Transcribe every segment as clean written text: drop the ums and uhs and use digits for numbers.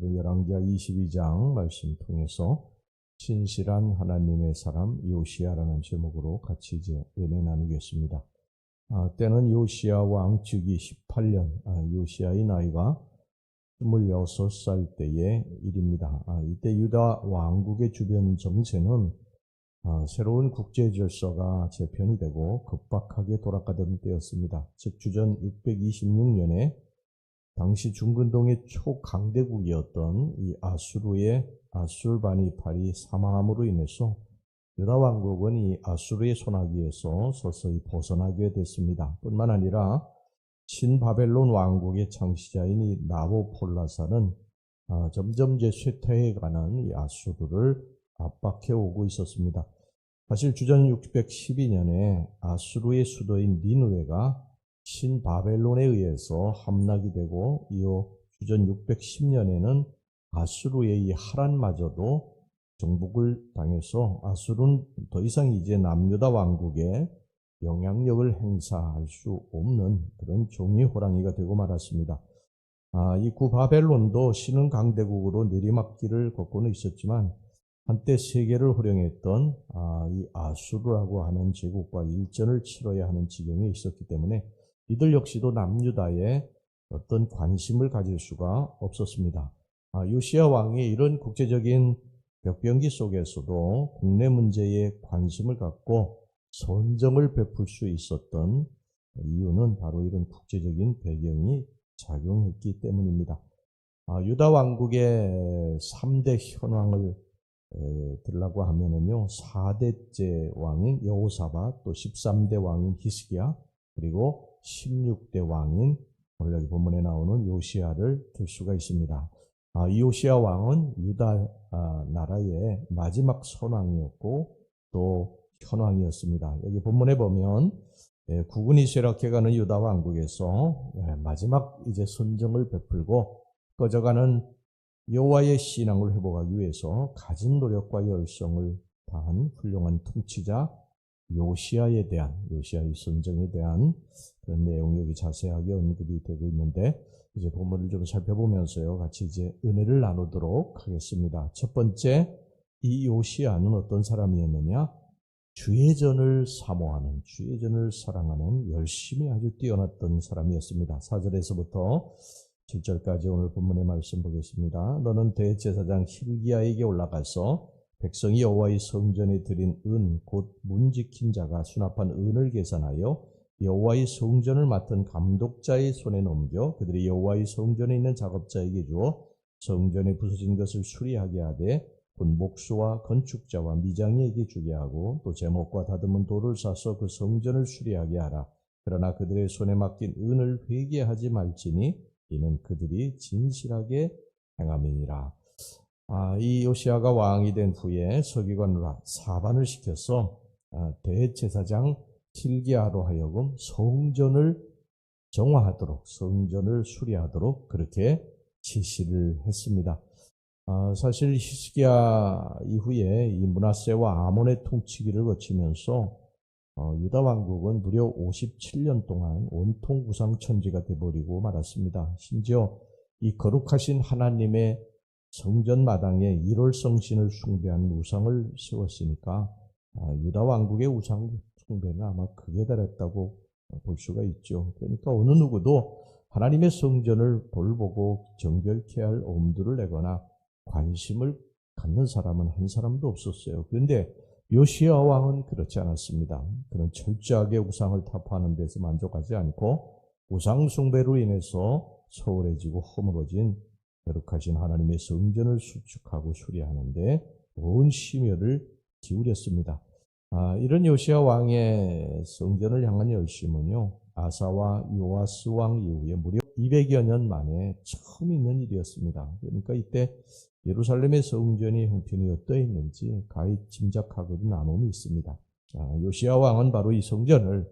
오늘은 열왕기하 22장 말씀 통해서 신실한 하나님의 사람 요시야라는 제목으로 같이 이제 은혜 나누겠습니다. 때는 요시야 왕 즉위 18년, 요시야의 나이가 26살 때의 일입니다. 이때 유다 왕국의 주변 정세는 새로운 국제 질서가 재편이 되고 급박하게 돌아가던 때였습니다. 즉 주전 626년에 당시 중근동의 초강대국이었던 이 아수르의 아술바니팔이 사망함으로 인해서 유다 왕국은 이 아수르의 손아귀에서 서서히 벗어나게 됐습니다. 뿐만 아니라 신바벨론 왕국의 창시자인 이 나보폴라사는 점점 이제 쇠퇴해가는 이 아수르를 압박해 오고 있었습니다. 사실 주전 612년에 아수르의 수도인 니느웨가 신바벨론에 의해서 함락이 되고 이후 주전 610년에는 아수르의 이 하란마저도 정복을 당해서 아수르는 더 이상 이제 남유다 왕국에 영향력을 행사할 수 없는 그런 종이 호랑이가 되고 말았습니다. 이 구바벨론도 신흥 강대국으로 내리막길을 걷고는 있었지만 한때 세계를 호령했던 이 아수르라고 하는 제국과 일전을 치러야 하는 지경에 있었기 때문에 이들 역시도 남유다에 어떤 관심을 가질 수가 없었습니다. 요시야 왕이 이런 국제적인 벽병기 속에서도 국내 문제에 관심을 갖고 선정을 베풀 수 있었던 이유는 바로 이런 국제적인 배경이 작용했기 때문입니다. 유다 왕국의 3대 현왕을 들라고 하면은요, 4대째 왕인 여호사밧, 또 13대 왕인 히스기야, 그리고 16대 왕인 오늘 여기 본문에 나오는 요시야를 들 수가 있습니다. 이 요시야 왕은 유다 나라의 마지막 선왕이었고 또 현왕이었습니다. 여기 본문에 보면 국운이 쇠락해가는 유다 왕국에서 마지막 이제 선정을 베풀고 꺼져가는 여호와의 신앙을 회복하기 위해서 갖은 노력과 열성을 다한 훌륭한 통치자 요시야의 선정에 대한 그런 내용이 여기 자세하게 언급이 되고 있는데 이제 본문을 좀 살펴보면서요 같이 이제 은혜를 나누도록 하겠습니다. 첫 번째, 이 요시야는 어떤 사람이었느냐? 주의 전을 사모하는, 주의 전을 사랑하는 열심히 아주 뛰어났던 사람이었습니다. 4절에서부터 7절까지 오늘 본문의 말씀 보겠습니다. 너는 대제사장 hil기야에게 올라가서 백성이 여호와의 성전에 드린 은, 곧 문 지킨 자가 수납한 은을 계산하여 여호와의 성전을 맡은 감독자의 손에 넘겨 그들이 여호와의 성전에 있는 작업자에게 주어 성전에 부서진 것을 수리하게 하되 곧 목수와 건축자와 미장이에게 주게 하고 또 제목과 다듬은 돌을 사서 그 성전을 수리하게 하라. 그러나 그들의 손에 맡긴 은을 회개하지 말지니 이는 그들이 진실하게 행함이니라. 이 요시야가 왕이 된 후에 서기관 사반을 시켜서 대제사장 hil기야로 하여금 성전을 정화하도록, 성전을 수리하도록 그렇게 지시를 했습니다. 사실 히스기야 이후에 이 므낫세와 아몬의 통치기를 거치면서 유다 왕국은 무려 57년 동안 온통 우상천지가 되어버리고 말았습니다. 심지어 이 거룩하신 하나님의 성전 마당에 1월 성신을 숭배하는 우상을 세웠으니까 유다 왕국의 우상 숭배는 아마 극에 달했다고 볼 수가 있죠. 그러니까 어느 누구도 하나님의 성전을 돌보고 정결케 할 엄두를 내거나 관심을 갖는 사람은 한 사람도 없었어요. 그런데 요시야 왕은 그렇지 않았습니다. 그는 철저하게 우상을 타파하는 데서 만족하지 않고 우상 숭배로 인해서 소홀해지고 허물어진 거룩하신 하나님의 성전을 수축하고 수리하는데 온 심혈을 기울였습니다. 이런 요시야 왕의 성전을 향한 열심은요, 아사와 요아스 왕 이후에 무려 200여 년 만에 처음 있는 일이었습니다. 그러니까 이때 예루살렘의 성전이 형편이 어떠했는지 가히 짐작하고도 남음이 있습니다. 요시야 왕은 바로 이 성전을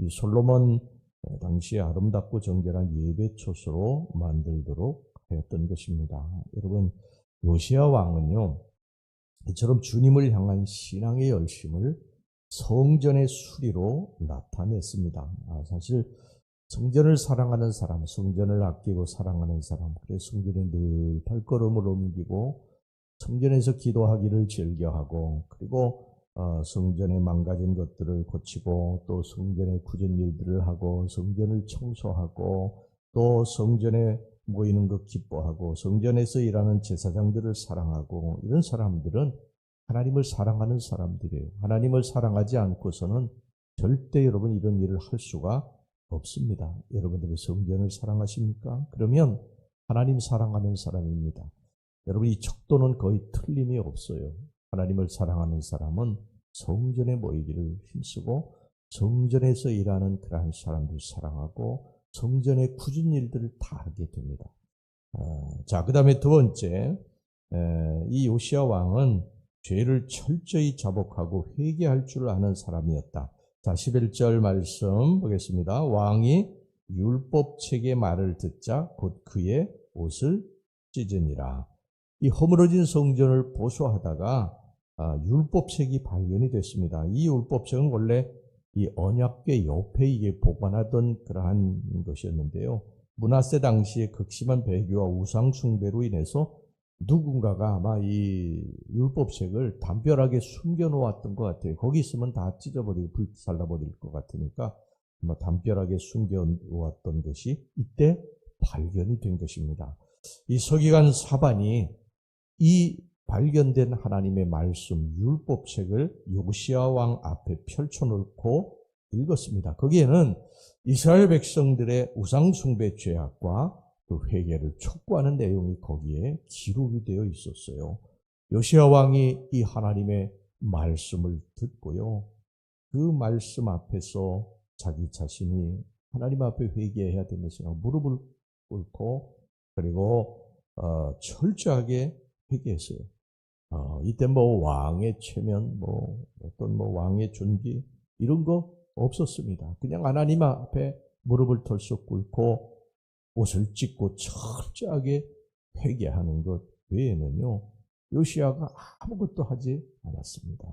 이 솔로몬 당시에 아름답고 정결한 예배초소로 만들도록 하였던 것입니다. 여러분, 요시야 왕은요, 이처럼 주님을 향한 신앙의 열심을 성전의 수리로 나타냈습니다. 사실 성전을 사랑하는 사람, 성전을 아끼고 사랑하는 사람, 그래서 성전에 늘 발걸음을 옮기고 성전에서 기도하기를 즐겨하고, 그리고 성전에 망가진 것들을 고치고, 또 성전에 굳은 일들을 하고, 성전을 청소하고, 또 성전에 모이는 것 기뻐하고, 성전에서 일하는 제사장들을 사랑하고, 이런 사람들은 하나님을 사랑하는 사람들이에요. 하나님을 사랑하지 않고서는 절대 여러분 이런 일을 할 수가 없습니다. 여러분들이 성전을 사랑하십니까? 그러면 하나님 사랑하는 사람입니다. 여러분 이 척도는 거의 틀림이 없어요. 하나님을 사랑하는 사람은 성전에 모이기를 힘쓰고 성전에서 일하는 그러한 사람들 사랑하고 성전의 굳은 일들을 다 하게 됩니다. 자, 그 다음에 두 번째, 이 요시야 왕은 죄를 철저히 자복하고 회개할 줄 아는 사람이었다. 자, 11절 말씀 보겠습니다. 왕이 율법책의 말을 듣자 곧 그의 옷을 찢으니라. 이 허물어진 성전을 보수하다가 율법책이 발견이 됐습니다. 이 율법책은 원래 이 언약궤 옆에 이게 보관하던 그러한 것이었는데요. 므낫세 당시에 극심한 배교와 우상 숭배로 인해서 누군가가 아마 이 율법책을 담벼락에 숨겨놓았던 것 같아요. 거기 있으면 다 찢어버리고 불살라버릴 것 같으니까 담벼락에 숨겨놓았던 것이 이때 발견이 된 것입니다. 이 서기관 사반이 이 발견된 하나님의 말씀 율법책을 요시야 왕 앞에 펼쳐놓고 읽었습니다. 거기에는 이스라엘 백성들의 우상숭배 죄악과 그 회개를 촉구하는 내용이 거기에 기록이 되어 있었어요. 요시야 왕이 이 하나님의 말씀을 듣고요. 그 말씀 앞에서 자기 자신이 하나님 앞에 회개해야 되는 생각, 무릎을 꿇고 그리고 철저하게 회개했어요. 이때 왕의 체면, 어떤 왕의 존귀 이런 거 없었습니다. 그냥 하나님 앞에 무릎을 털썩 꿇고 옷을 찢고 철저하게 회개하는 것 외에는요, 요시야가 아무것도 하지 않았습니다.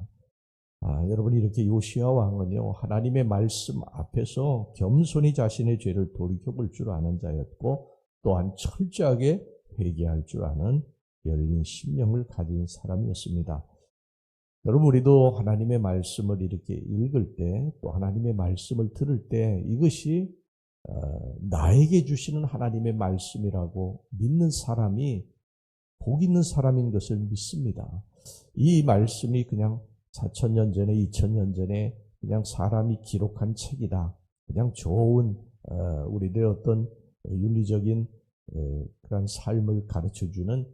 여러분 이렇게 요시야 왕은요, 하나님의 말씀 앞에서 겸손히 자신의 죄를 돌이켜볼 줄 아는 자였고, 또한 철저하게 회개할 줄 아는 열린 심령을 가진 사람이었습니다. 여러분 우리도 하나님의 말씀을 이렇게 읽을 때, 또 하나님의 말씀을 들을 때 이것이 나에게 주시는 하나님의 말씀이라고 믿는 사람이 복 있는 사람인 것을 믿습니다. 이 말씀이 그냥 4,000년 전에 2,000년 전에 그냥 사람이 기록한 책이다. 그냥 좋은 우리들의 어떤 윤리적인 그런 삶을 가르쳐주는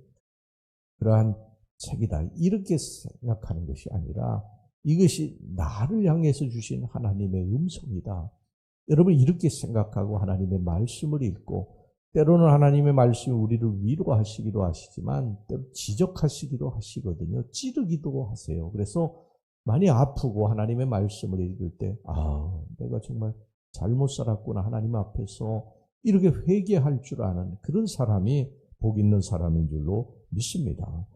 그러한 책이다. 이렇게 생각하는 것이 아니라 이것이 나를 향해서 주신 하나님의 음성이다. 여러분 이렇게 생각하고 하나님의 말씀을 읽고 때로는 하나님의 말씀이 우리를 위로하시기도 하시지만 때로 지적하시기도 하시거든요. 찌르기도 하세요. 그래서 많이 아프고 하나님의 말씀을 읽을 때 내가 정말 잘못 살았구나 하나님 앞에서 이렇게 회개할 줄 아는 그런 사람이 복 있는 사람인 줄로 믿습니다.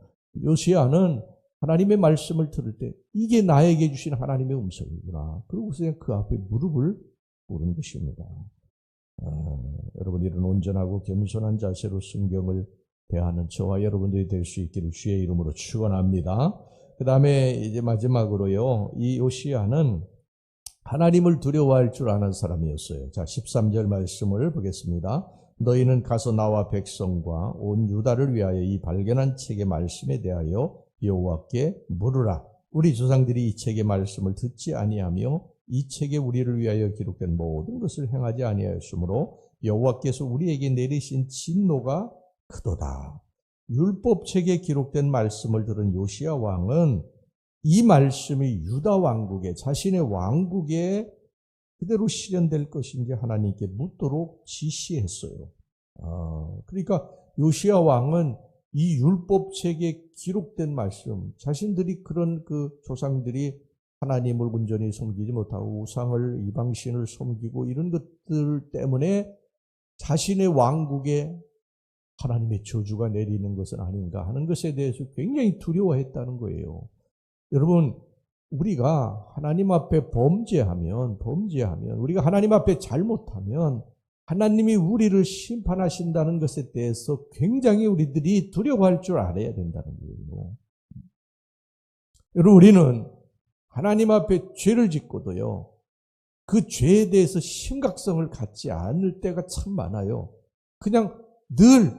요시야는 하나님의 말씀을 들을 때 이게 나에게 주신 하나님의 음성이구나. 그러고서 그냥 그 앞에 무릎을 꿇은 것입니다. 여러분 이런 온전하고 겸손한 자세로 성경을 대하는 저와 여러분들이 될 수 있기를 주의 이름으로 축원합니다. 그 다음에 이제 마지막으로요, 이 요시야는 하나님을 두려워할 줄 아는 사람이었어요. 자, 13절 말씀을 보겠습니다. 너희는 가서 나와 백성과 온 유다를 위하여 이 발견한 책의 말씀에 대하여 여호와께 물으라. 우리 조상들이 이 책의 말씀을 듣지 아니하며 이 책에 우리를 위하여 기록된 모든 것을 행하지 아니하였으므로 여호와께서 우리에게 내리신 진노가 크도다. 율법책에 기록된 말씀을 들은 요시야 왕은 이 말씀이 유다 왕국에 자신의 왕국에 그대로 실현될 것인지 하나님께 묻도록 지시했어요. 그러니까 요시야 왕은 이 율법책에 기록된 말씀, 자신들이 그런 그 조상들이 하나님을 온전히 섬기지 못하고 우상을 이방신을 섬기고 이런 것들 때문에 자신의 왕국에 하나님의 저주가 내리는 것은 아닌가 하는 것에 대해서 굉장히 두려워했다는 거예요. 여러분 우리가 하나님 앞에 범죄하면 우리가 하나님 앞에 잘못하면 하나님이 우리를 심판하신다는 것에 대해서 굉장히 우리들이 두려워할 줄 알아야 된다는 거예요. 여러분, 우리는 하나님 앞에 죄를 짓고도요, 그 죄에 대해서 심각성을 갖지 않을 때가 참 많아요. 그냥 늘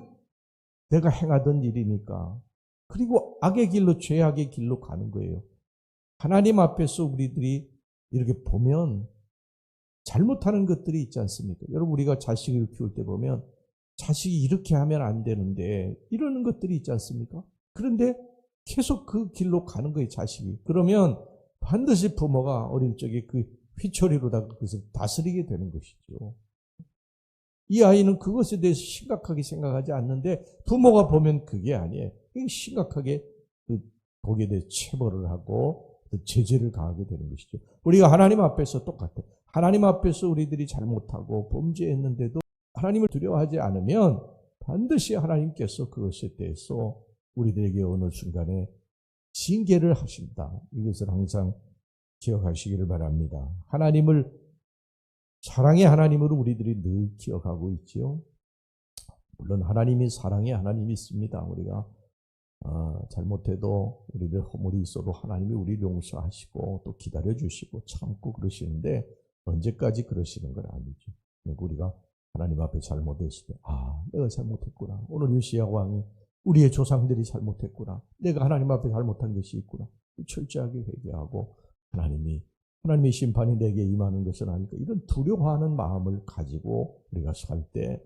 내가 행하던 일이니까. 그리고 악의 길로, 죄악의 길로 가는 거예요. 하나님 앞에서 우리들이 이렇게 보면 잘못하는 것들이 있지 않습니까? 여러분, 우리가 자식을 키울 때 보면 자식이 이렇게 하면 안 되는데 이러는 것들이 있지 않습니까? 그런데 계속 그 길로 가는 거예요, 자식이. 그러면 반드시 부모가 어릴 적에 그 휘초리로다가 그것을 다스리게 되는 것이죠. 이 아이는 그것에 대해서 심각하게 생각하지 않는데 부모가 보면 그게 아니에요. 심각하게 거기에 대해 체벌을 하고 제재를 가하게 되는 것이죠. 우리가 하나님 앞에서 똑같아요. 하나님 앞에서 우리들이 잘못하고 범죄했는데도 하나님을 두려워하지 않으면 반드시 하나님께서 그것에 대해서 우리들에게 어느 순간에 징계를 하신다. 이것을 항상 기억하시기를 바랍니다. 하나님을, 사랑의 하나님으로 우리들이 늘 기억하고 있지요. 물론 하나님이 사랑의 하나님이 있습니다. 우리가 잘못해도 우리들 허물이 있어도 하나님이 우리를 용서하시고 또 기다려주시고 참고 그러시는데 언제까지 그러시는 건 아니죠. 우리가 하나님 앞에 잘못했을 때 내가 잘못했구나. 오늘 요시야 왕이 우리의 조상들이 잘못했구나. 내가 하나님 앞에 잘못한 것이 있구나. 철저하게 회개하고 하나님의 심판이 내게 임하는 것은 아닐까. 이런 두려워하는 마음을 가지고 우리가 살 때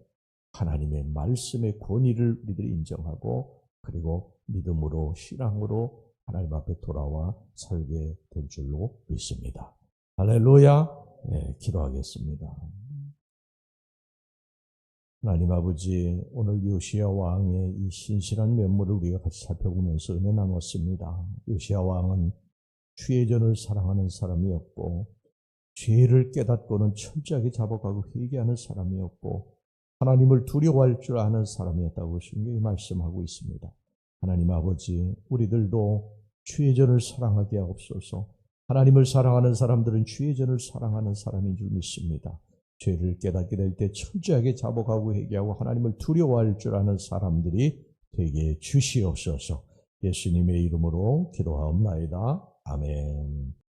하나님의 말씀의 권위를 우리들이 인정하고 그리고 믿음으로 신앙으로 하나님 앞에 돌아와 살게 될 줄로 믿습니다. 할렐루야. 네, 기도하겠습니다. 하나님 아버지, 오늘 요시야 왕의 이 신실한 면모를 우리가 같이 살펴보면서 은혜 나눴습니다. 요시야 왕은 죄전을 사랑하는 사람이었고 죄를 깨닫고는 철저하게 잡아가고 회개하는 사람이었고 하나님을 두려워할 줄 아는 사람이었다고 성경이 말씀하고 있습니다. 하나님 아버지, 우리들도 죄전을 사랑하게 하옵소서. 하나님을 사랑하는 사람들은 죄전을 사랑하는 사람인 줄 믿습니다. 죄를 깨닫게 될 때 철저하게 잡아가고 회개하고 하나님을 두려워할 줄 아는 사람들이 되게 주시옵소서. 예수님의 이름으로 기도하옵나이다. 아멘.